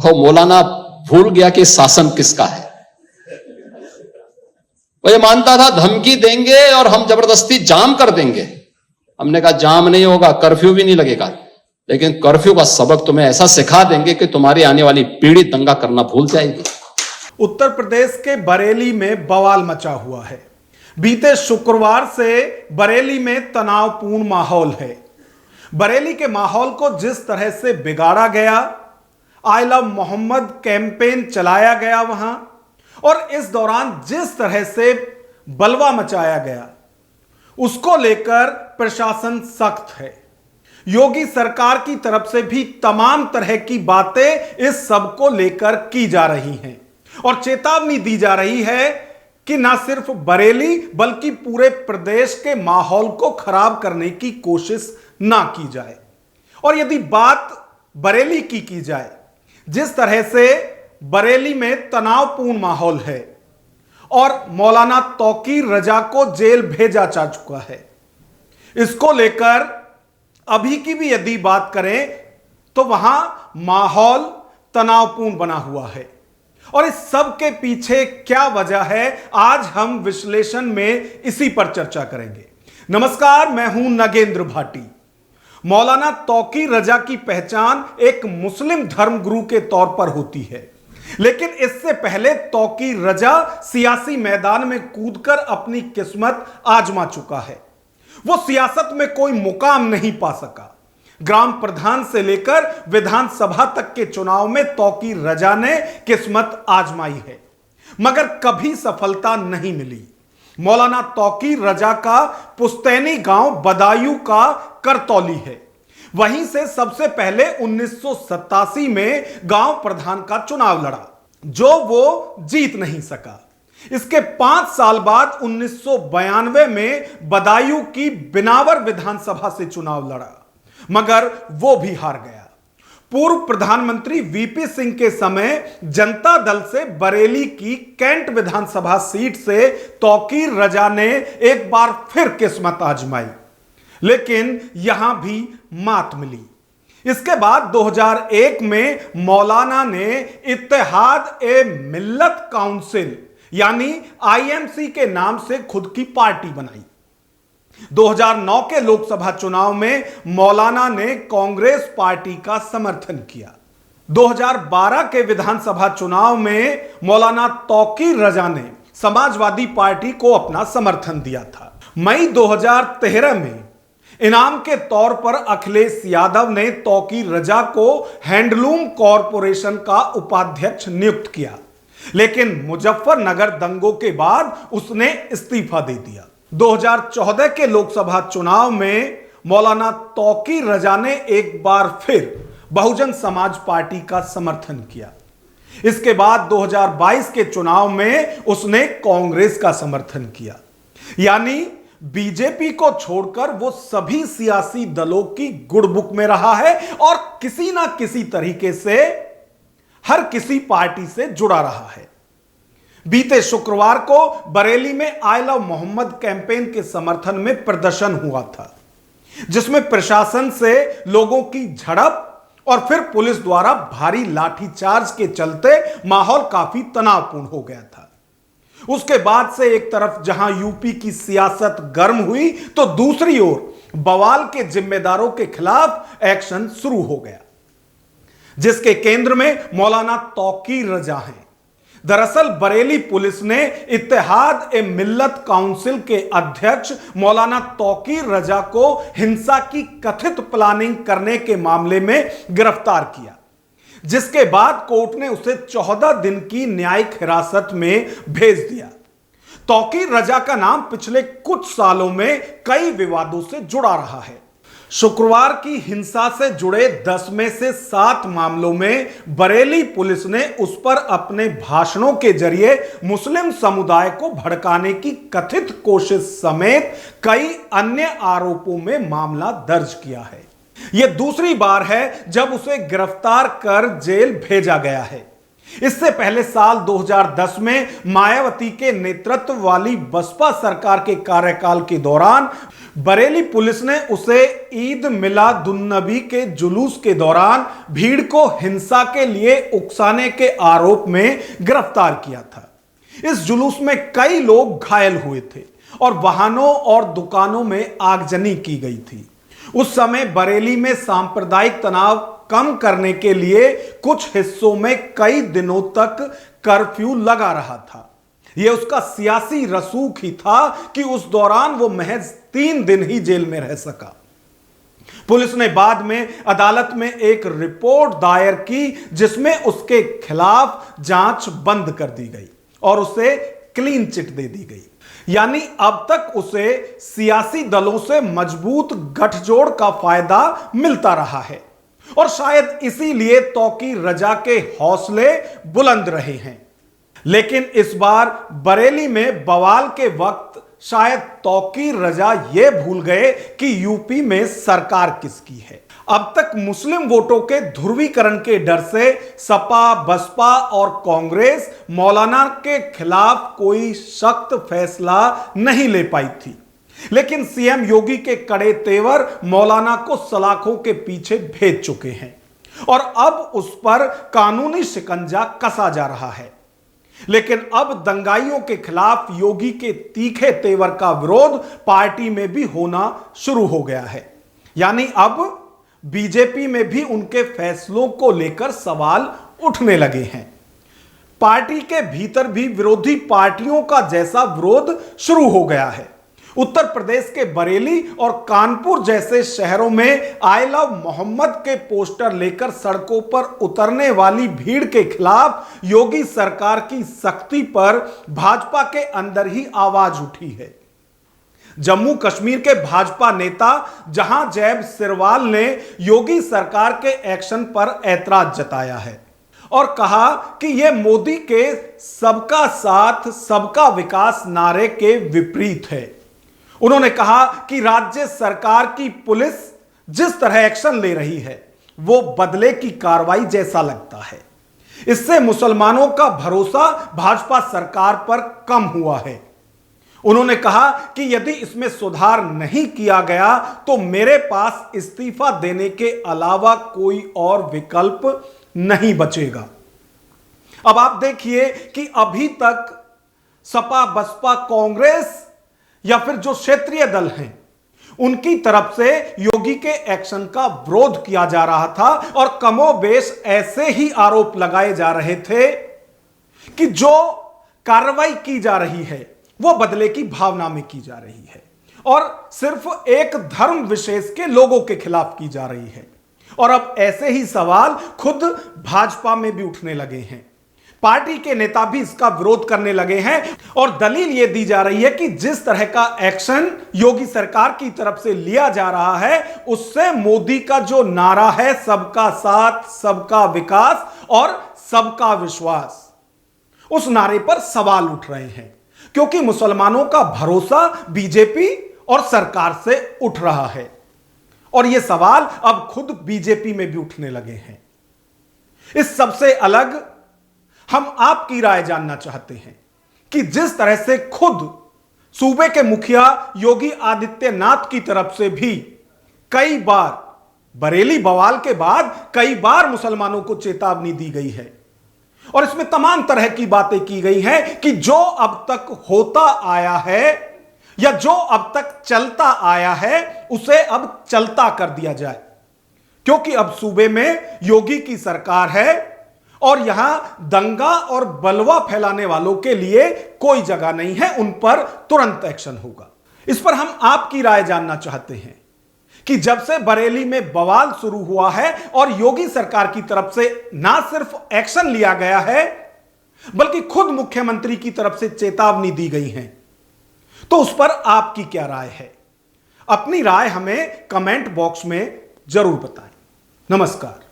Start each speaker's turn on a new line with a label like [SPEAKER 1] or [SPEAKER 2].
[SPEAKER 1] वो मौलाना भूल गया कि शासन किसका है। वो ये मानता था धमकी देंगे और हम जबरदस्ती जाम कर देंगे। हमने कहा जाम नहीं होगा, कर्फ्यू भी नहीं लगेगा, लेकिन कर्फ्यू का सबक तुम्हें ऐसा सिखा देंगे कि तुम्हारी आने वाली पीढ़ी दंगा करना भूल जाएगी।
[SPEAKER 2] उत्तर प्रदेश के बरेली में बवाल मचा हुआ है। बीते शुक्रवार से बरेली में तनावपूर्ण माहौल है। बरेली के माहौल को जिस तरह से बिगाड़ा गया, आई लव मोहम्मद कैंपेन चलाया गया वहां, और इस दौरान जिस तरह से बलवा मचाया गया, उसको लेकर प्रशासन सख्त है। योगी सरकार की तरफ से भी तमाम तरह की बातें इस सब को लेकर की जा रही हैं और चेतावनी दी जा रही है कि ना सिर्फ बरेली बल्कि पूरे प्रदेश के माहौल को खराब करने की कोशिश ना की जाए। और यदि बात बरेली की जाए, जिस तरह से बरेली में तनावपूर्ण माहौल है और मौलाना तौकीर रजा को जेल भेजा जा चुका है, इसको लेकर अभी की भी यदि बात करें तो वहां माहौल तनावपूर्ण बना हुआ है। और इस सब के पीछे क्या वजह है, आज हम विश्लेषण में इसी पर चर्चा करेंगे। नमस्कार, मैं हूं नगेंद्र भाटी। मौलाना तौकीर रजा की पहचान एक मुस्लिम धर्मगुरु के तौर पर होती है, लेकिन इससे पहले तौकीर रजा सियासी मैदान में कूदकर अपनी किस्मत आजमा चुका है। वो सियासत में कोई मुकाम नहीं पा सका। ग्राम प्रधान से लेकर विधानसभा तक के चुनाव में तौकीर रजा ने किस्मत आजमाई है, मगर कभी सफलता नहीं मिली। मौलाना तौकीर रजा का पुस्तैनी गांव बदायूं का करतौली है। वहीं से सबसे पहले 1987 में गांव प्रधान का चुनाव लड़ा, जो वो जीत नहीं सका। इसके 5 साल बाद 1992 में बदायूं की बिनावर विधानसभा से चुनाव लड़ा, मगर वो भी हार गया। पूर्व प्रधानमंत्री वीपी सिंह के समय जनता दल से बरेली की कैंट विधानसभा सीट से तौकीर रजा ने एक बार फिर किस्मत आजमाई, लेकिन यहां भी मात मिली। इसके बाद 2001 में मौलाना ने इत्तेहाद ए मिल्लत काउंसिल यानी आईएमसी के नाम से खुद की पार्टी बनाई। 2009 के लोकसभा चुनाव में मौलाना ने कांग्रेस पार्टी का समर्थन किया। 2012 के विधानसभा चुनाव में मौलाना तौकीर रजा ने समाजवादी पार्टी को अपना समर्थन दिया था। मई 2013 में इनाम के तौर पर अखिलेश यादव ने तौकीर रजा को हैंडलूम कॉरपोरेशन का उपाध्यक्ष नियुक्त किया, लेकिन मुजफ्फरनगर दंगों के बाद उसने इस्तीफा दे दिया। 2014 के लोकसभा चुनाव में मौलाना तौकीर रजा ने एक बार फिर बहुजन समाज पार्टी का समर्थन किया। इसके बाद 2022 के चुनाव में उसने कांग्रेस का समर्थन किया। यानी बीजेपी को छोड़कर वो सभी सियासी दलों की गुडबुक में रहा है और किसी ना किसी तरीके से हर किसी पार्टी से जुड़ा रहा है। बीते शुक्रवार को बरेली में आई लव मोहम्मद कैंपेन के समर्थन में प्रदर्शन हुआ था, जिसमें प्रशासन से लोगों की झड़प और फिर पुलिस द्वारा भारी लाठीचार्ज के चलते माहौल काफी तनावपूर्ण हो गया था। उसके बाद से एक तरफ जहां यूपी की सियासत गर्म हुई, तो दूसरी ओर बवाल के जिम्मेदारों के खिलाफ एक्शन शुरू हो गया, जिसके केंद्र में मौलाना तौकीर रजा हैं। दरअसल बरेली पुलिस ने इत्तेहाद ए मिल्लत काउंसिल के अध्यक्ष मौलाना तौकीर रजा को हिंसा की कथित प्लानिंग करने के मामले में गिरफ्तार किया, जिसके बाद कोर्ट ने उसे 14 दिन की न्यायिक हिरासत में भेज दिया। तौकीर रजा का नाम पिछले कुछ सालों में कई विवादों से जुड़ा रहा है। शुक्रवार की हिंसा से जुड़े 10 में से 7 मामलों में बरेली पुलिस ने उस पर अपने भाषणों के जरिए मुस्लिम समुदाय को भड़काने की कथित कोशिश समेत कई अन्य आरोपों में मामला दर्ज किया है। यह दूसरी बार है जब उसे गिरफ्तार कर जेल भेजा गया है। इससे पहले साल 2010 में मायावती के नेतृत्व वाली बसपा सरकार के कार्यकाल के दौरान बरेली पुलिस ने उसे ईद मिलादुन्नबी के जुलूस के दौरान भीड़ को हिंसा के लिए उकसाने के आरोप में गिरफ्तार किया था। इस जुलूस में कई लोग घायल हुए थे और वाहनों और दुकानों में आगजनी की गई थी। उस समय बरेली में सांप्रदायिक तनाव कम करने के लिए कुछ हिस्सों में कई दिनों तक कर्फ्यू लगा रहा था। यह उसका सियासी रसूख ही था कि उस दौरान वो महज 3 दिन ही जेल में रह सका। पुलिस ने बाद में अदालत में एक रिपोर्ट दायर की जिसमें उसके खिलाफ जांच बंद कर दी गई और उसे क्लीन चिट दे दी गई। यानी अब तक उसे सियासी दलों से मजबूत गठजोड़ का फायदा मिलता रहा है और शायद इसीलिए तौकीर रजा के हौसले बुलंद रहे हैं। लेकिन इस बार बरेली में बवाल के वक्त शायद तौकीर रजा यह भूल गए कि यूपी में सरकार किसकी है। अब तक मुस्लिम वोटों के ध्रुवीकरण के डर से सपा, बसपा और कांग्रेस मौलाना के खिलाफ कोई सख्त फैसला नहीं ले पाई थी। लेकिन सीएम योगी के कड़े तेवर मौलाना को सलाखों के पीछे भेज चुके हैं और अब उस पर कानूनी शिकंजा कसा जा रहा है। लेकिन अब दंगाइयों के खिलाफ योगी के तीखे तेवर का विरोध पार्टी में भी होना शुरू हो गया है। यानी अब बीजेपी में भी उनके फैसलों को लेकर सवाल उठने लगे हैं। पार्टी के भीतर भी विरोधी पार्टियों का जैसा विरोध शुरू हो गया है। उत्तर प्रदेश के बरेली और कानपुर जैसे शहरों में आई लव मोहम्मद के पोस्टर लेकर सड़कों पर उतरने वाली भीड़ के खिलाफ योगी सरकार की सख्ती पर भाजपा के अंदर ही आवाज उठी है। जम्मू कश्मीर के भाजपा नेता जहांजैब सिरवाल ने योगी सरकार के एक्शन पर ऐतराज जताया है और कहा कि यह मोदी के सबका साथ सबका विकास नारे के विपरीत है। उन्होंने कहा कि राज्य सरकार की पुलिस जिस तरह एक्शन ले रही है वो बदले की कार्रवाई जैसा लगता है। इससे मुसलमानों का भरोसा भाजपा सरकार पर कम हुआ है। उन्होंने कहा कि यदि इसमें सुधार नहीं किया गया तो मेरे पास इस्तीफा देने के अलावा कोई और विकल्प नहीं बचेगा। अब आप देखिए कि अभी तक सपा, बसपा, कांग्रेस या फिर जो क्षेत्रीय दल हैं उनकी तरफ से योगी के एक्शन का विरोध किया जा रहा था और कमोबेश ऐसे ही आरोप लगाए जा रहे थे कि जो कार्रवाई की जा रही है वो बदले की भावना में की जा रही है और सिर्फ एक धर्म विशेष के लोगों के खिलाफ की जा रही है। और अब ऐसे ही सवाल खुद भाजपा में भी उठने लगे हैं। पार्टी के नेता भी इसका विरोध करने लगे हैं और दलील यह दी जा रही है कि जिस तरह का एक्शन योगी सरकार की तरफ से लिया जा रहा है उससे मोदी का जो नारा है सबका साथ, सबका विकास और सबका विश्वास, उस नारे पर सवाल उठ रहे हैं क्योंकि मुसलमानों का भरोसा बीजेपी और सरकार से उठ रहा है और यह सवाल अब खुद बीजेपी में भी उठने लगे हैं। इस सबसे अलग हम आपकी राय जानना चाहते हैं कि जिस तरह से खुद सूबे के मुखिया योगी आदित्यनाथ की तरफ से भी कई बार बरेली बवाल के बाद कई बार मुसलमानों को चेतावनी दी गई है और इसमें तमाम तरह की बातें की गई हैं कि जो अब तक होता आया है या जो अब तक चलता आया है उसे अब चलता कर दिया जाए क्योंकि अब सूबे में योगी की सरकार है और यहां दंगा और बलवा फैलाने वालों के लिए कोई जगह नहीं है, उन पर तुरंत एक्शन होगा। इस पर हम आपकी राय जानना चाहते हैं कि जब से बरेली में बवाल शुरू हुआ है और योगी सरकार की तरफ से ना सिर्फ एक्शन लिया गया है बल्कि खुद मुख्यमंत्री की तरफ से चेतावनी दी गई है, तो उस पर आपकी क्या राय है? अपनी राय हमें कमेंट बॉक्स में जरूर बताएं। नमस्कार।